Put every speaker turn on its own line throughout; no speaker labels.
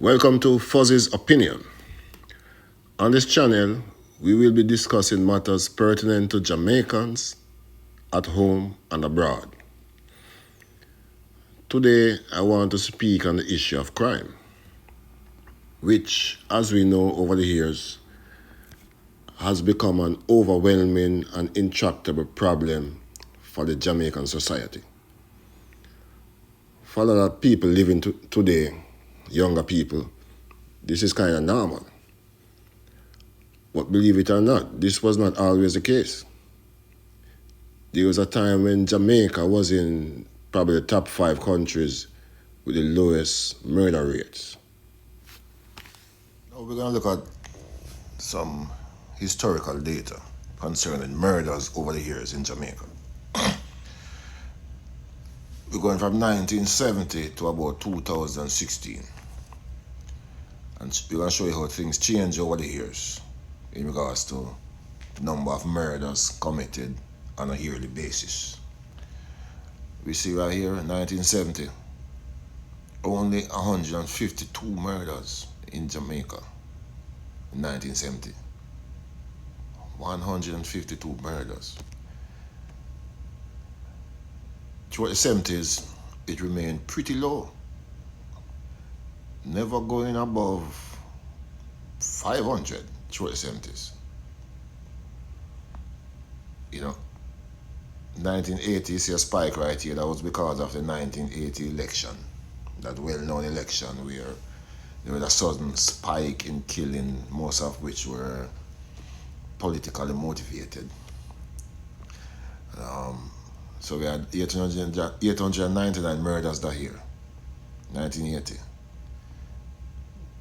Welcome to Fuzzy's Opinion. On this channel, we will be discussing matters pertinent to Jamaicans at home and abroad. Today, I want to speak on the issue of crime, which, as we know over the years, has become an overwhelming and intractable problem for the Jamaican society. For a lot of people living today, younger people, this is kind of normal. But believe it or not, this was not always the case. There was a time when Jamaica was in probably the top 5 countries with the lowest murder rates. Now we're going to look at some historical data concerning murders over the years in Jamaica. We're going from 1970 to about 2016. And we're going to show you how things change over the years in regards to the number of murders committed on a yearly basis. We see right here, 1970, only 152 murders in Jamaica in 1970. 152 murders. Throughout the 70s, it remained pretty low, never going above 500 throughout the 70s. 1980, you see a spike right here. That was because of the 1980 election, that well-known election where there was a sudden spike in killing, most of which were politically motivated. So we had 899 murders that year, 1980.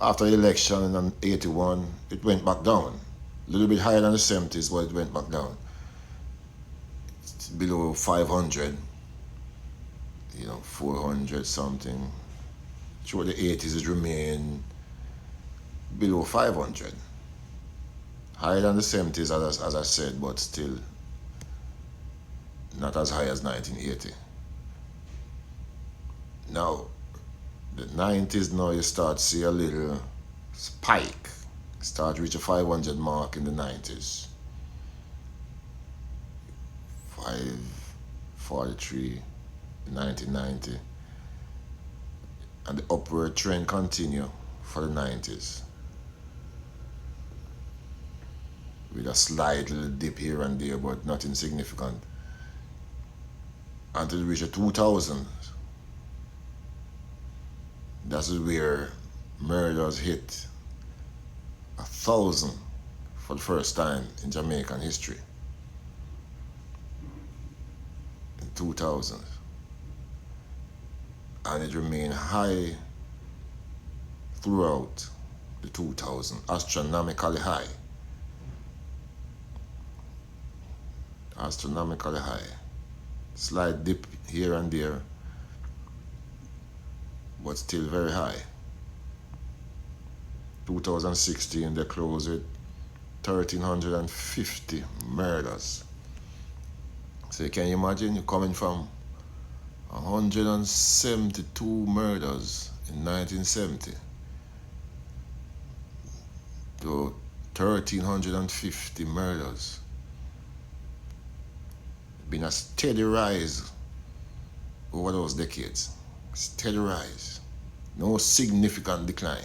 After the election in 81, it went back down. A little bit higher than the 70s, but it went back down. It's below 500, 400 something. Throughout the 80s, it remained below 500. Higher than the 70s, as I said, but still not as high as 1980. Now, the 90s, now you start to see a little spike. Start to reach a 500 mark in the 90s. 543 in 1990. And the upward trend continue for the 90s. With a slight little dip here and there, but nothing significant. Until we reach the 2000s. That's where murders hit 1,000 for the first time in Jamaican history. In 2000. And it remained high throughout the 2000s, astronomically high. Astronomically high. Slight dip here and there, but still very high. 2016, they closed with 1,350 murders. So can you imagine, you're coming from 172 murders in 1970 to 1,350 murders. Been a steady rise over those decades. Steady rise. No significant decline.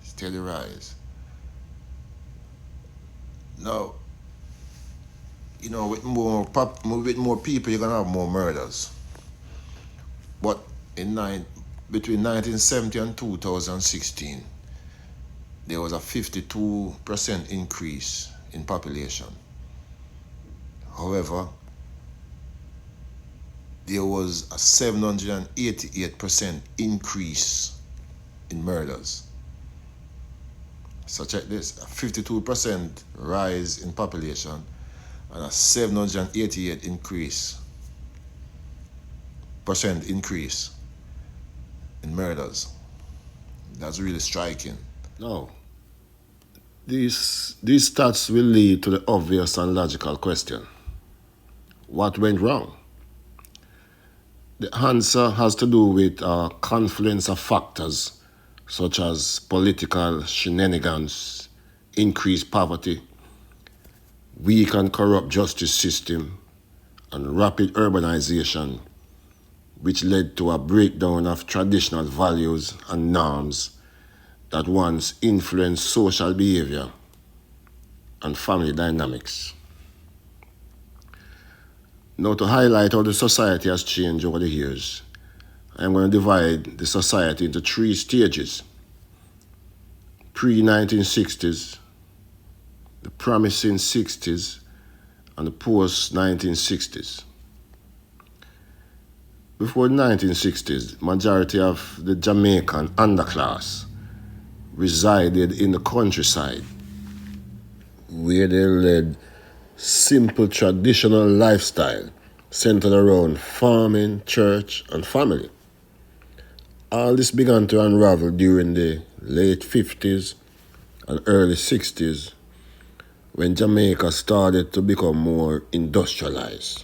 Steady rise. Now, with more people, you're gonna have more murders. But between 1970 and 2016, there was a 52% increase in population. However, there was a 788% increase in murders. So check this, a 52% rise in population and a 788% increase in murders. That's really striking. Now, these stats will lead to the obvious and logical question. What went wrong? The answer has to do with a confluence of factors such as political shenanigans, increased poverty, weak and corrupt justice system, and rapid urbanization, which led to a breakdown of traditional values and norms that once influenced social behavior and family dynamics. Now, to highlight how the society has changed over the years, I'm going to divide the society into three stages: pre-1960s, the promising 60s, and the post-1960s. Before the 1960s, majority of the Jamaican underclass resided in the countryside, where they led simple traditional lifestyle centered around farming, church, and family. All this began to unravel during the late 50s and early 60s when Jamaica started to become more industrialized.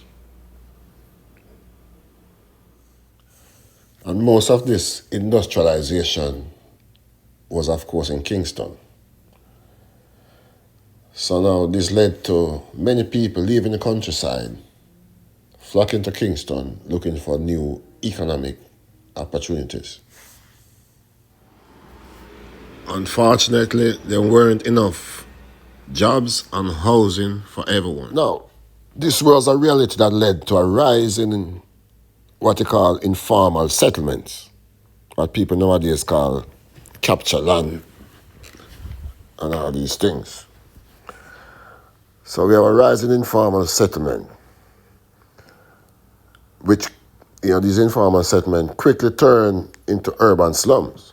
And most of this industrialization was, of course, in Kingston. So now this led to many people leaving the countryside, flocking to Kingston, looking for new economic opportunities. Unfortunately, there weren't enough jobs and housing for everyone. Now, this was a reality that led to a rise in what you call informal settlements, what people nowadays call capture land and all these things. So we have a rise in informal settlement, which, these informal settlements quickly turn into urban slums.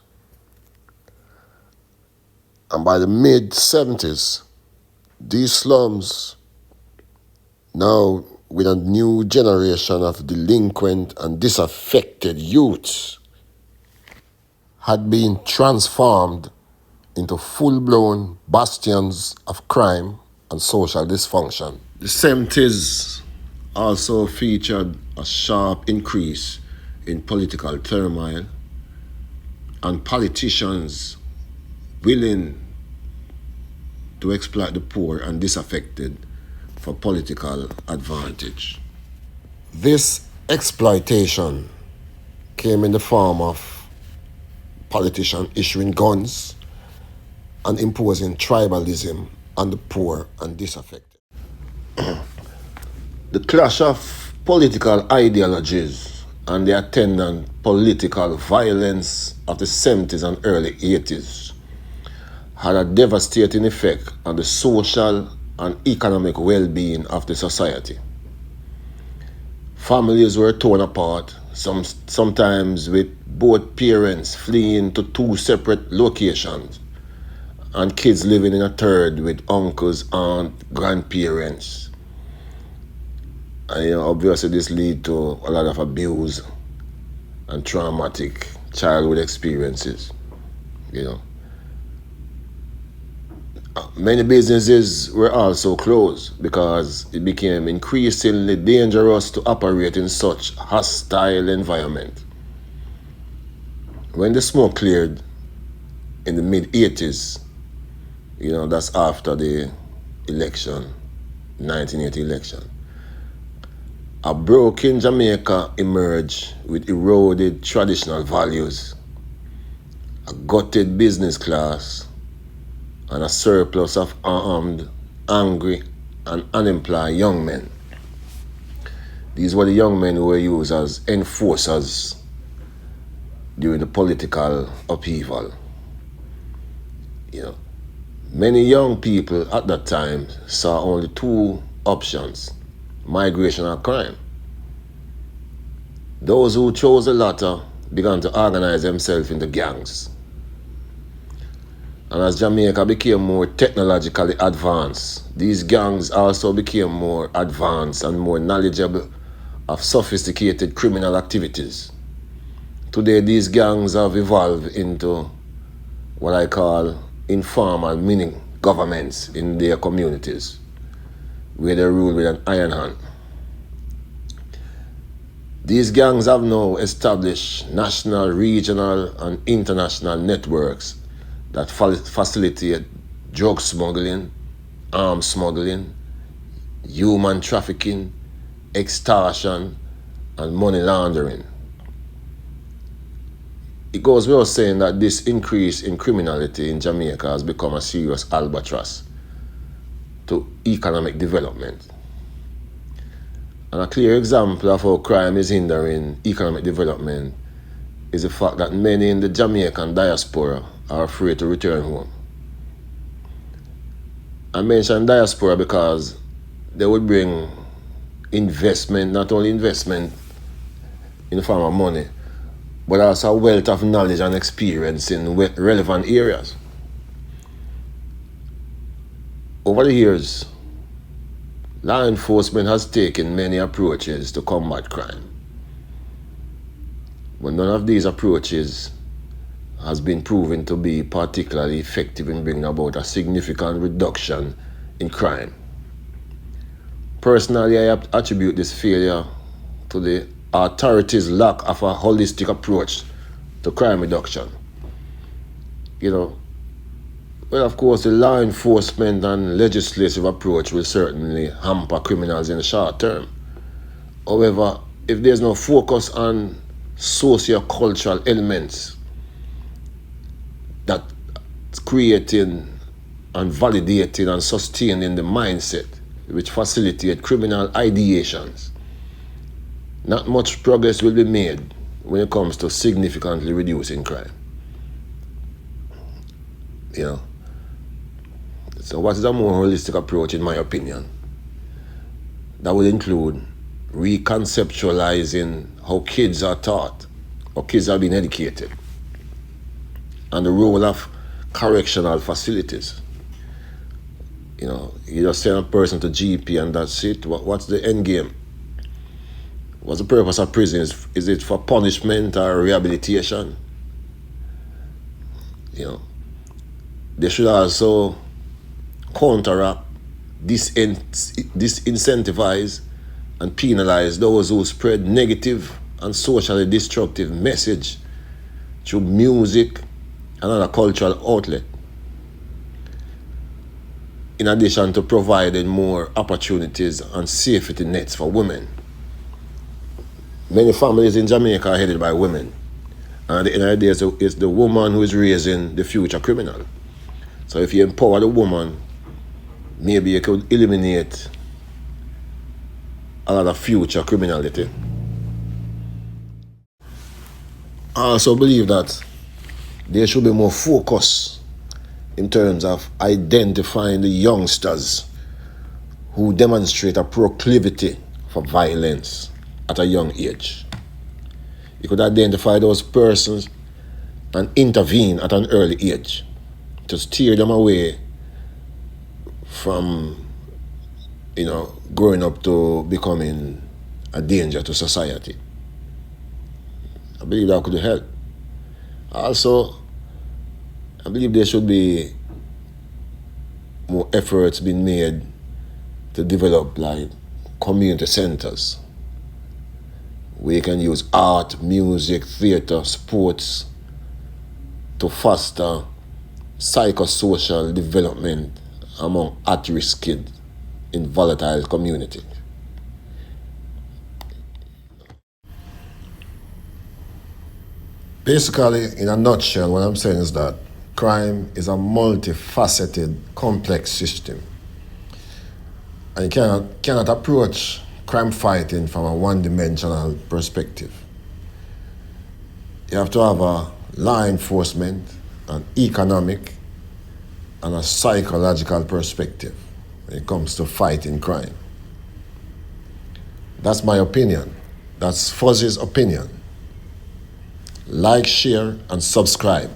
And by the mid-70s, these slums, now with a new generation of delinquent and disaffected youths, had been transformed into full-blown bastions of crime and social dysfunction. The 70s also featured a sharp increase in political turmoil and politicians willing to exploit the poor and disaffected for political advantage. This exploitation came in the form of politicians issuing guns and imposing tribalism on the poor and disaffected. The clash of political ideologies and the attendant political violence of the 70s and early 80s had a devastating effect on the social and economic well-being of the society. Families were torn apart, sometimes with both parents fleeing to two separate locations and kids living in a third with uncles, aunts, grandparents. And obviously this lead to a lot of abuse and traumatic childhood experiences. Many businesses were also closed because it became increasingly dangerous to operate in such hostile environment. When the smoke cleared in the mid-80s, that's after the election, 1980 election, a broken Jamaica emerged with eroded traditional values, a gutted business class, and a surplus of armed, angry, and unemployed young men. These were the young men who were used as enforcers during the political upheaval. Many young people at that time saw only two options: migration or crime. Those who chose the latter began to organize themselves into gangs. And as Jamaica became more technologically advanced, these gangs also became more advanced and more knowledgeable of sophisticated criminal activities. Today, these gangs have evolved into what I call informal mini governments in their communities, where they rule with an iron hand. These gangs have now established national, regional, and international networks that facilitate drug smuggling, arms smuggling, human trafficking, extortion, and money laundering. It goes without saying that this increase in criminality in Jamaica has become a serious albatross to economic development. And a clear example of how crime is hindering economic development is the fact that many in the Jamaican diaspora are afraid to return home. I mention diaspora because they would bring investment, not only investment in the form of money, but also a wealth of knowledge and experience in relevant areas. Over the years, law enforcement has taken many approaches to combat crime, but none of these approaches has been proven to be particularly effective in bringing about a significant reduction in crime. Personally, I attribute this failure to the authorities' lack of a holistic approach to crime reduction. Well, of course, the law enforcement and legislative approach will certainly hamper criminals in the short term. However, if there's no focus on socio-cultural elements that creating and validating and sustaining the mindset which facilitate criminal ideations, not much progress will be made when it comes to significantly reducing crime. So what is a more holistic approach, in my opinion? That would include reconceptualizing how kids are taught, how kids are being educated, and the role of correctional facilities. You just send a person to GP and that's it. What's the end game? What's the purpose of prison? Is it for punishment or rehabilitation? They should also counteract, disincentivize, and penalize those who spread negative and socially destructive message through music and other cultural outlet, in addition to providing more opportunities and safety nets for women. Many families in Jamaica are headed by women, and at the end of the day, it's the woman who is raising the future criminal. So if you empower the woman, maybe you could eliminate a lot of future criminality. I also believe that there should be more focus in terms of identifying the youngsters who demonstrate a proclivity for violence at a young age. You could identify those persons and intervene at an early age to steer them away from, growing up to becoming a danger to society. I believe that could help. Also, I believe there should be more efforts being made to develop community centers where you can use art, music, theater, sports to foster psychosocial development among at-risk kids in volatile communities. Basically, in a nutshell, what I'm saying is that crime is a multifaceted, complex system. And you cannot approach crime fighting from a one-dimensional perspective. You have to have a law enforcement, an economic, and a psychological perspective when it comes to fighting crime. That's my opinion. That's Fuzzy's opinion. Like, share, and subscribe.